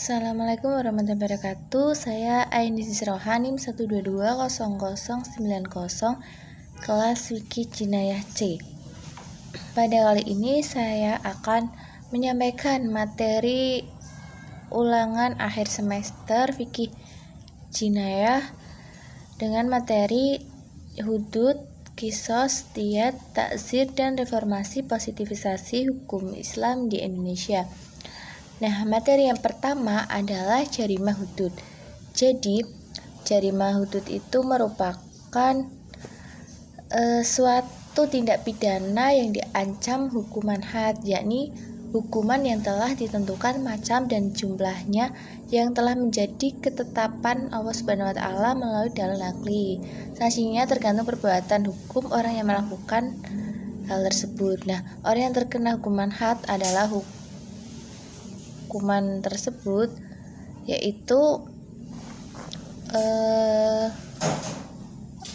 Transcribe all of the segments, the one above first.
Assalamualaikum warahmatullahi wabarakatuh. Saya Aini Zisrohanim 1220090 kelas Wiki Jinayah C. Pada kali ini saya akan menyampaikan materi ulangan akhir semester Wiki Jinayah dengan materi hudud, kisos, diyat, takzir, dan reformasi positivisasi hukum Islam di Indonesia. Nah, materi yang pertama adalah jarimah hudud. Jadi, jarimah hudud itu merupakan suatu tindak pidana yang diancam hukuman had, yakni hukuman yang telah ditentukan macam dan jumlahnya yang telah menjadi ketetapan Allah Subhanahu wa taala melalui dalil akli. Sanksinya tergantung perbuatan hukum orang yang melakukan hal tersebut. Nah, orang yang terkena hukuman had adalah hukuman tersebut yaitu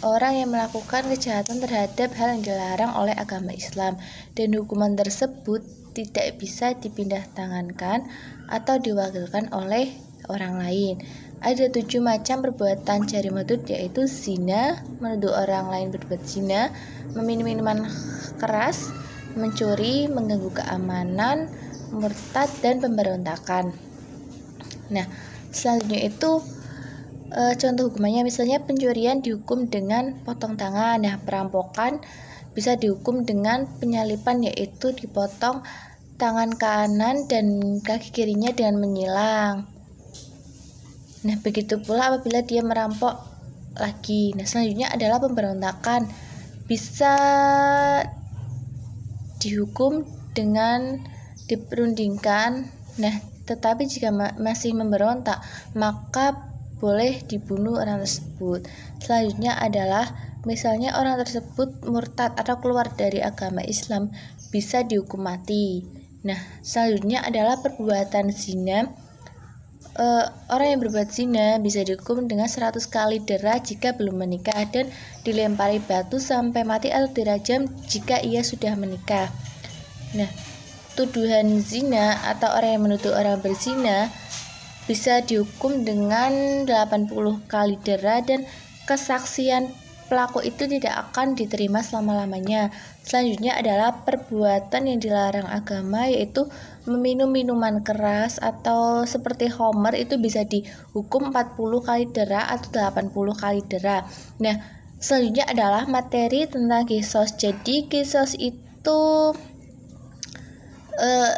orang yang melakukan kejahatan terhadap hal yang dilarang oleh agama Islam, dan hukuman tersebut tidak bisa dipindah tangankan atau diwakilkan oleh orang lain. Ada 7 macam perbuatan jarimah hudud, yaitu zina, menuduh orang lain berbuat zina, meminum minuman keras, mencuri, mengganggu keamanan, murtad, dan pemberontakan. Nah, selanjutnya itu contoh hukumannya, misalnya pencurian dihukum dengan potong tangan. Nah, perampokan bisa dihukum dengan penyalipan, yaitu dipotong tangan kanan dan kaki kirinya dengan menyilang. Nah, begitu pula apabila dia merampok lagi. Nah, selanjutnya adalah pemberontakan, bisa dihukum dengan diperundingkan. Nah, tetapi jika masih memberontak, maka boleh dibunuh orang tersebut. Selanjutnya adalah misalnya orang tersebut murtad atau keluar dari agama Islam, bisa dihukum mati. Nah, selanjutnya adalah perbuatan zina. Orang yang berbuat zina bisa dihukum dengan 100 kali dera jika belum menikah, dan dilempari batu sampai mati atau dirajam jika ia sudah menikah. Nah, tuduhan zina atau orang yang menuduh orang berzina bisa dihukum dengan 80 kali dera, dan kesaksian pelaku itu tidak akan diterima selama-lamanya. Selanjutnya adalah perbuatan yang dilarang agama, yaitu meminum minuman keras atau seperti homer, itu bisa dihukum 40 kali dera atau 80 kali dera. Nah, selanjutnya adalah materi tentang kisos. Jadi kisos itu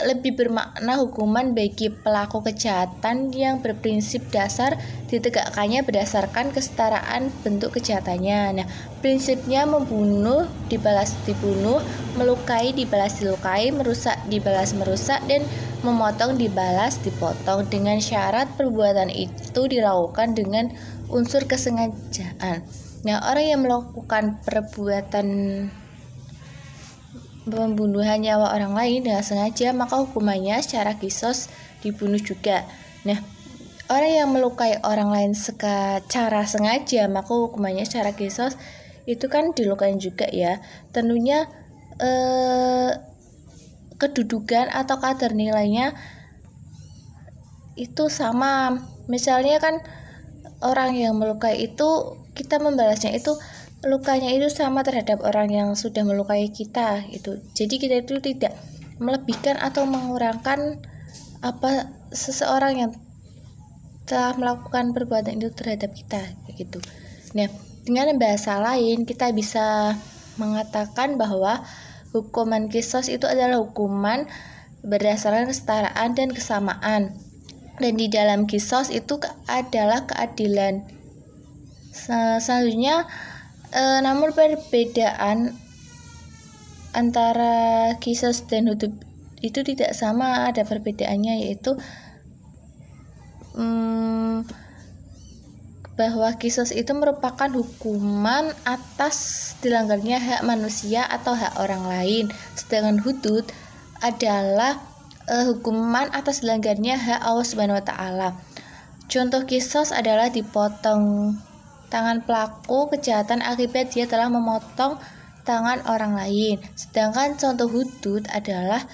lebih bermakna hukuman bagi pelaku kejahatan yang berprinsip dasar ditegakkannya berdasarkan kesetaraan bentuk kejahatannya. Nah, prinsipnya membunuh dibalas dibunuh, melukai dibalas dilukai, merusak dibalas merusak, dan memotong dibalas dipotong, dengan syarat perbuatan itu dilakukan dengan unsur kesengajaan. Nah, orang yang melakukan perbuatan pembunuhan nyawa orang lain dengan sengaja, maka hukumannya secara kisos dibunuh juga. Nah, orang yang melukai orang lain secara sengaja, maka hukumannya secara kisos itu kan dilukain juga ya. Tentunya kedudukan atau kadar nilainya itu sama. Misalnya kan orang yang melukai itu, kita membalasnya itu lukanya itu sama terhadap orang yang sudah melukai kita itu. Jadi kita itu tidak melebihkan atau mengurangkan apa seseorang yang telah melakukan perbuatan itu terhadap kita gitu. Nah, dengan bahasa lain kita bisa mengatakan bahwa hukuman kisos itu adalah hukuman berdasarkan kesetaraan dan kesamaan. Dan di dalam kisos itu adalah keadilan. Selanjutnya namun perbedaan antara kisos dan hudud itu tidak sama, ada perbedaannya, yaitu bahwa kisos itu merupakan hukuman atas dilanggarnya hak manusia atau hak orang lain, sedangkan hudud adalah hukuman atas dilanggarnya hak Allah Subhanahu wa taala. Contoh kisos adalah dipotong tangan pelaku kejahatan akibat dia telah memotong tangan orang lain. Sedangkan contoh hudud adalah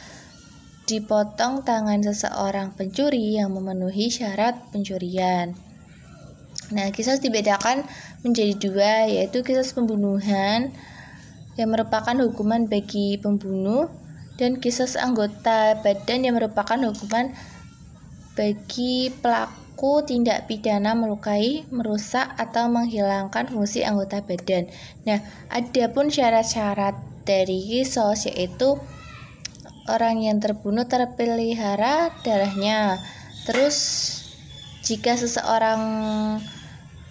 dipotong tangan seseorang pencuri yang memenuhi syarat pencurian. Nah, qisas dibedakan menjadi dua, yaitu qisas pembunuhan yang merupakan hukuman bagi pembunuh dan qisas anggota badan yang merupakan hukuman bagi pelaku tindak pidana melukai, merusak, atau menghilangkan fungsi anggota badan. Nah, adapun syarat-syarat dari qisas yaitu orang yang terbunuh terpelihara darahnya. Terus jika seseorang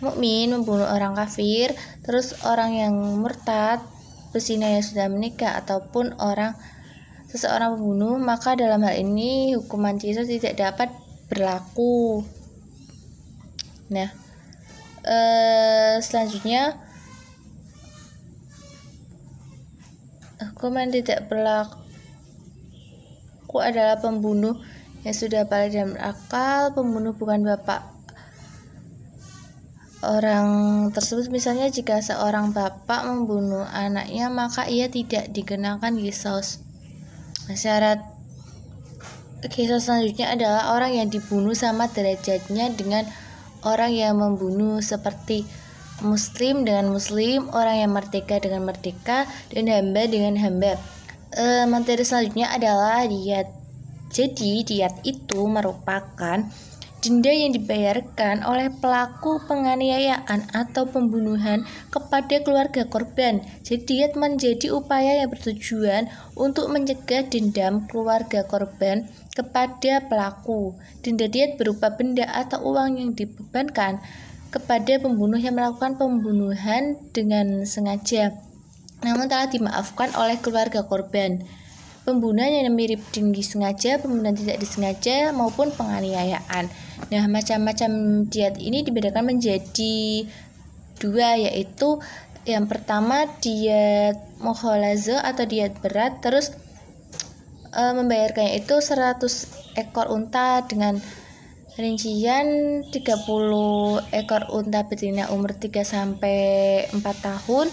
mukmin membunuh orang kafir, terus orang yang murtad, berzina yang sudah menikah, ataupun seseorang pembunuh, maka dalam hal ini hukuman qisas tidak dapat berlaku. Nah, selanjutnya hukuman tidak berlaku adalah pembunuh yang sudah balik dan berakal. Pembunuh bukan bapak orang tersebut. Misalnya jika seorang bapak membunuh anaknya, maka ia tidak dikenakan qisas. Syarat qisas selanjutnya adalah orang yang dibunuh sama derajatnya dengan orang yang membunuh, seperti muslim dengan muslim, orang yang merdeka dengan merdeka, dan hamba dengan hamba. Materi selanjutnya adalah diat. Jadi diat itu merupakan denda yang dibayarkan oleh pelaku penganiayaan atau pembunuhan kepada keluarga korban. Jadi diat menjadi upaya yang bertujuan untuk mencegah dendam keluarga korban kepada pelaku. Denda diat berupa benda atau uang yang dibebankan kepada pembunuh yang melakukan pembunuhan dengan sengaja, namun telah dimaafkan oleh keluarga korban. Pembunuhan yang mirip dengan disengaja, pembunuhan tidak disengaja, maupun penganiayaan. Nah, macam-macam diat ini dibedakan menjadi dua, yaitu yang pertama diat mukhalazah atau diat berat. Terus membayarkannya itu 100 ekor unta dengan rincian 30 ekor unta betina umur 3-4 tahun,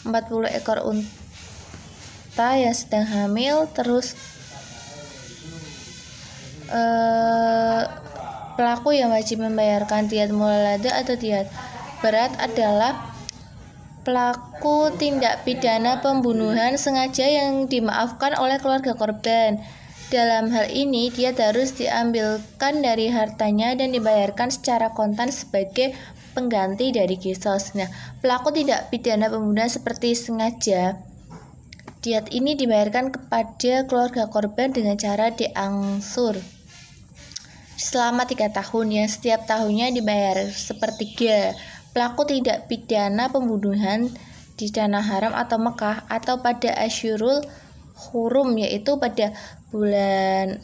40 ekor unta yang sedang hamil. Terus pelaku yang wajib membayarkan diat mukhalazah atau diat berat adalah pelaku tindak pidana pembunuhan sengaja yang dimaafkan oleh keluarga korban. Dalam hal ini, diat harus diambilkan dari hartanya dan dibayarkan secara kontan sebagai pengganti dari qisas. Nah, pelaku tindak pidana pembunuhan seperti sengaja, diat ini dibayarkan kepada keluarga korban dengan cara diangsur selama 3 tahun, yang setiap tahunnya dibayar sepertiga. Pelaku tidak pidana pembunuhan di tanah haram atau Mekah atau pada Asyurul Hurum, yaitu pada bulan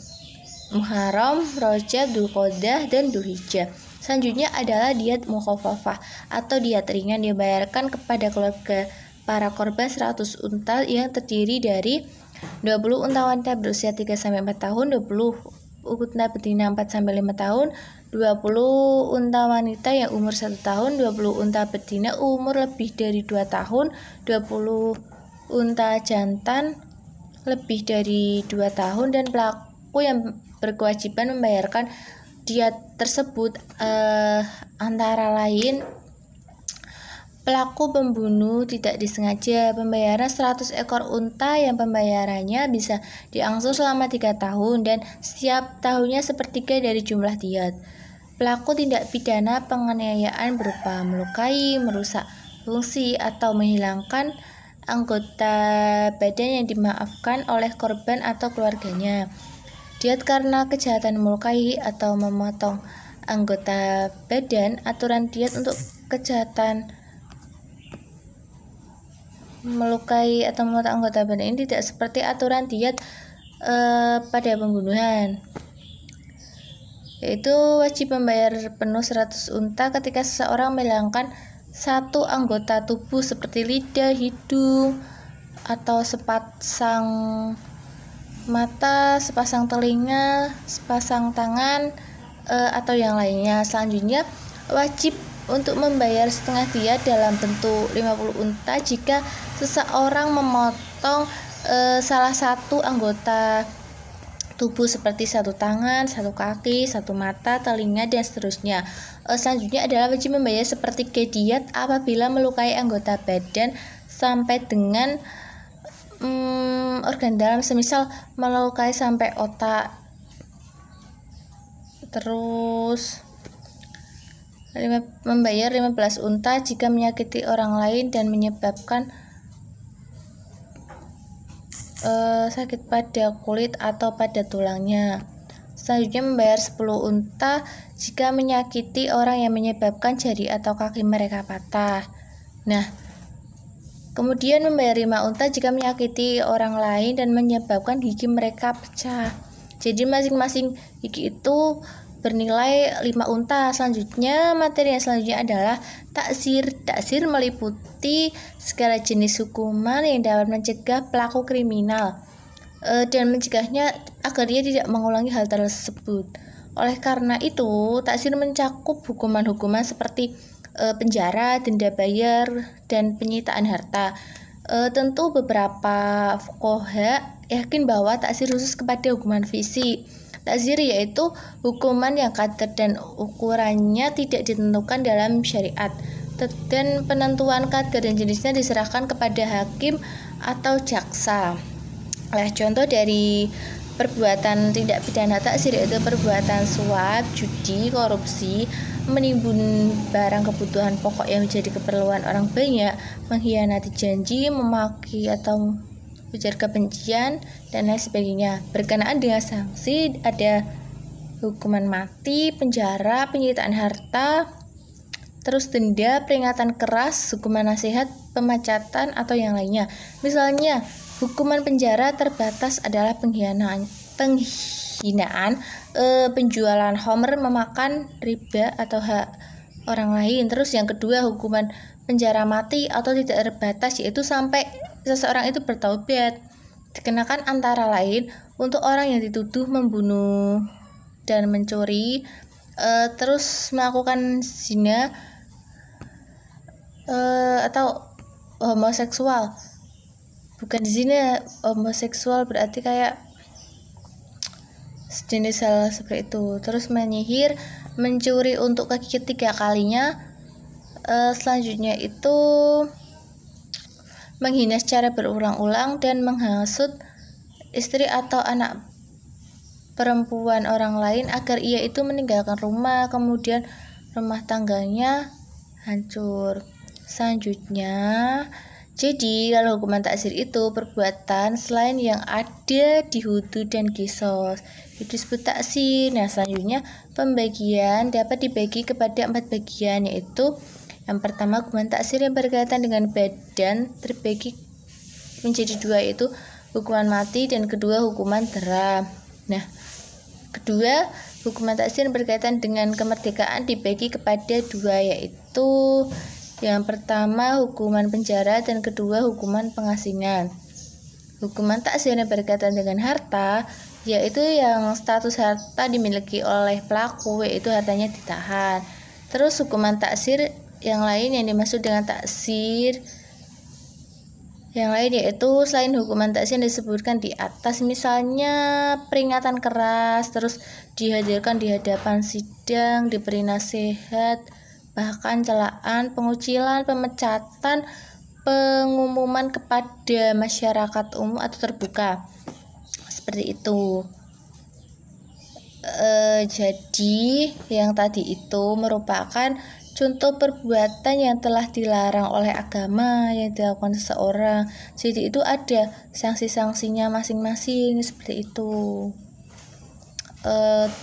Muharram, Rajab, Dzulqa'dah, dan Dzulhijjah. Selanjutnya adalah diat mukhafafah atau diat ringan, dibayarkan kepada keluarga para korban 100 unta yang terdiri dari 20 unta wanita berusia 3-4 tahun, 20 unta betina 4-5 tahun, 20 unta wanita yang umur 1 tahun, 20 unta betina umur lebih dari 2 tahun, 20 unta jantan lebih dari 2 tahun, dan pelaku yang berkewajiban membayarkan diat tersebut antara lain pelaku pembunuh tidak disengaja, pembayaran 100 ekor unta yang pembayarannya bisa diangsur selama 3 tahun dan setiap tahunnya sepertiga dari jumlah diat. Pelaku tindak pidana penganiayaan berupa melukai, merusak fungsi, atau menghilangkan anggota badan yang dimaafkan oleh korban atau keluarganya. Diat karena kejahatan melukai atau memotong anggota badan. Aturan diat untuk kejahatan melukai atau memotong anggota badan ini tidak seperti aturan diat pada pembunuhan, yaitu wajib membayar penuh 100 unta ketika seseorang menghilangkan satu anggota tubuh seperti lidah, hidung, atau sepasang mata, sepasang telinga, sepasang tangan, atau yang lainnya. Selanjutnya, wajib untuk membayar setengah diat dalam bentuk 50 unta jika seseorang memotong salah satu anggota tubuh seperti satu tangan, satu kaki, satu mata, telinga, dan seterusnya. Selanjutnya adalah wajib membayar seperti diat apabila melukai anggota badan sampai dengan organ dalam, semisal melukai sampai otak. Terus membayar 15 unta jika menyakiti orang lain dan menyebabkan sakit pada kulit atau pada tulangnya. Selanjutnya membayar 10 unta jika menyakiti orang yang menyebabkan jari atau kaki mereka patah. Nah, kemudian membayar 5 unta jika menyakiti orang lain dan menyebabkan gigi mereka pecah. Jadi masing-masing gigi itu bernilai 5 unta. Selanjutnya, materi yang selanjutnya adalah taksir. Taksir meliputi segala jenis hukuman yang dapat mencegah pelaku kriminal dan mencegahnya agar dia tidak mengulangi hal tersebut. Oleh karena itu, taksir mencakup hukuman-hukuman seperti penjara, denda bayar, dan penyitaan harta. Tentu beberapa fuqaha yakin bahwa taksir khusus kepada hukuman fisik. Taksir yaitu hukuman yang kadar dan ukurannya tidak ditentukan dalam syariat, dan penentuan kadar dan jenisnya diserahkan kepada hakim atau jaksa. Contoh dari perbuatan tindak pidana taksir yaitu perbuatan suap, judi, korupsi, menimbun barang kebutuhan pokok yang menjadi keperluan orang banyak, mengkhianati janji, memaki atau ujar kebencian, dan lain sebagainya. Berkenaan dengan sanksi ada hukuman mati, penjara, penyitaan harta, terus denda, peringatan keras, hukuman nasihat, pemecatan, atau yang lainnya. Misalnya, hukuman penjara terbatas adalah penghinaan, penjualan homer, memakan riba atau hak orang lain. Terus yang kedua, hukuman penjara mati atau tidak terbatas, yaitu sampai seseorang itu bertaubat, dikenakan antara lain untuk orang yang dituduh membunuh dan mencuri, terus melakukan zina atau homoseksual. Bukan zina, homoseksual berarti kayak sejenis hal seperti itu. Terus menyihir, mencuri untuk ketiga kalinya. Selanjutnya itu menghina secara berulang-ulang dan menghasut istri atau anak perempuan orang lain agar ia itu meninggalkan rumah, kemudian rumah tangganya hancur. Selanjutnya, jadi kalau hukuman taksir itu perbuatan selain yang ada di hudud dan qisas, itu disebut taksir. Nah, selanjutnya pembagian dapat dibagi kepada 4 bagian, yaitu yang pertama, hukuman taksir yang berkaitan dengan badan terbagi menjadi 2, yaitu hukuman mati, dan kedua hukuman terap. Nah, kedua, hukuman taksir yang berkaitan dengan kemerdekaan dibagi kepada 2, yaitu yang pertama hukuman penjara dan kedua hukuman pengasingan. Hukuman taksir yang berkaitan dengan harta yaitu yang status harta dimiliki oleh pelaku, yaitu hartanya ditahan. Terus hukuman taksir yang lain yang dimaksud dengan taksir yang lain yaitu selain hukuman taksir yang disebutkan di atas, misalnya peringatan keras, terus dihadirkan di hadapan sidang, diberi nasihat, bahkan celaan, pengucilan, pemecatan, pengumuman kepada masyarakat umum atau terbuka, seperti itu. Jadi yang tadi itu merupakan contoh perbuatan yang telah dilarang oleh agama yang dilakukan seseorang. Jadi itu ada sanksi-sanksinya masing-masing, seperti itu.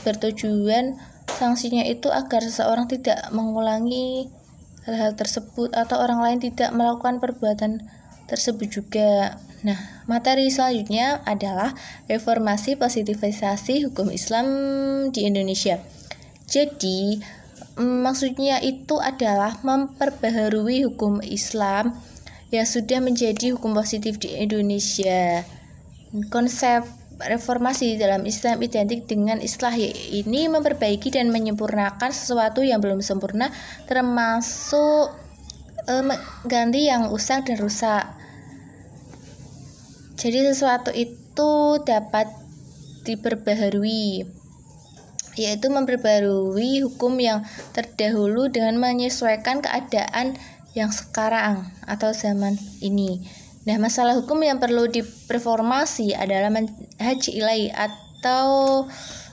Bertujuan sanksinya itu agar seseorang tidak mengulangi hal-hal tersebut atau orang lain tidak melakukan perbuatan tersebut juga. Nah, materi selanjutnya adalah reformasi positivisasi hukum Islam di Indonesia. Jadi maksudnya itu adalah memperbaharui hukum Islam yang sudah menjadi hukum positif di Indonesia. Konsep reformasi dalam Islam identik dengan islah, ini memperbaiki dan menyempurnakan sesuatu yang belum sempurna, termasuk mengganti yang usang dan rusak. Jadi sesuatu itu dapat diperbaharui, yaitu memperbarui hukum yang terdahulu dengan menyesuaikan keadaan yang sekarang atau zaman ini. Nah, masalah hukum yang perlu direformasi adalah manhaj ilahi atau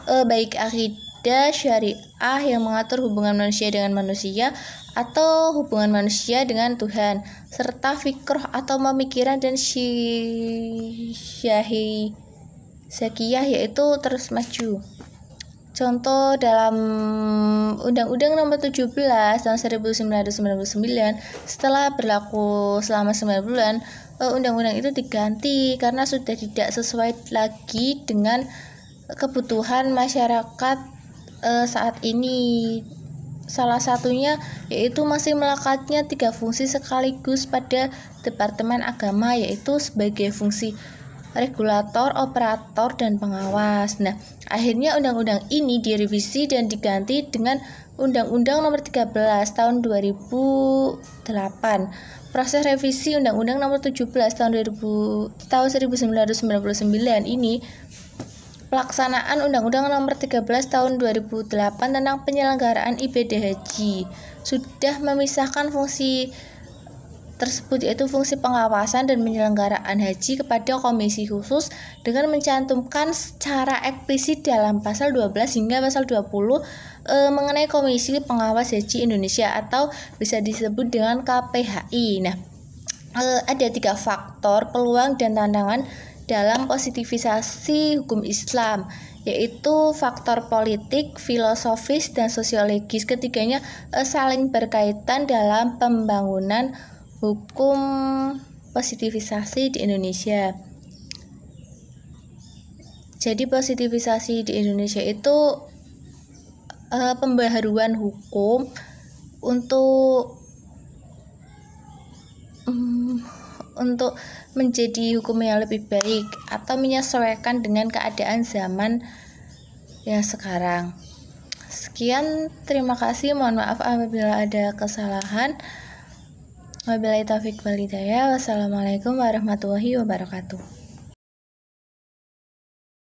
baik akidah syariah yang mengatur hubungan manusia dengan manusia atau hubungan manusia dengan Tuhan, serta fikroh atau pemikiran dan syahiyah yaitu terus maju. Contoh dalam Undang-Undang Nomor 17 tahun 1999 setelah berlaku selama 9 bulan, undang-undang itu diganti karena sudah tidak sesuai lagi dengan kebutuhan masyarakat saat ini. Salah satunya yaitu masih melekatnya 3 fungsi sekaligus pada Departemen Agama, yaitu sebagai fungsi regulator, operator, dan pengawas. Nah, akhirnya undang-undang ini direvisi dan diganti dengan Undang-Undang Nomor 13 tahun 2008. Proses revisi Undang-Undang Nomor 17 tahun 1999 ini pelaksanaan Undang-Undang Nomor 13 tahun 2008 tentang penyelenggaraan ibadah haji sudah memisahkan fungsi tersebut, yaitu fungsi pengawasan dan penyelenggaraan haji kepada komisi khusus dengan mencantumkan secara eksplisit dalam pasal 12 hingga pasal 20 mengenai Komisi Pengawas Haji Indonesia atau bisa disebut dengan KPHI. Nah, ada 3 faktor peluang dan tantangan dalam positivisasi hukum Islam, yaitu faktor politik, filosofis, dan sosiologis. Ketiganya saling berkaitan dalam pembangunan hukum positivisasi di Indonesia. Jadi positivisasi di Indonesia itu pembaharuan hukum untuk menjadi hukum yang lebih baik atau menyesuaikan dengan keadaan zaman yang sekarang. Sekian, terima kasih. Mohon maaf apabila ada kesalahan. Wabillahi taufiq wal hidayah. Wassalamualaikum warahmatullahi wabarakatuh.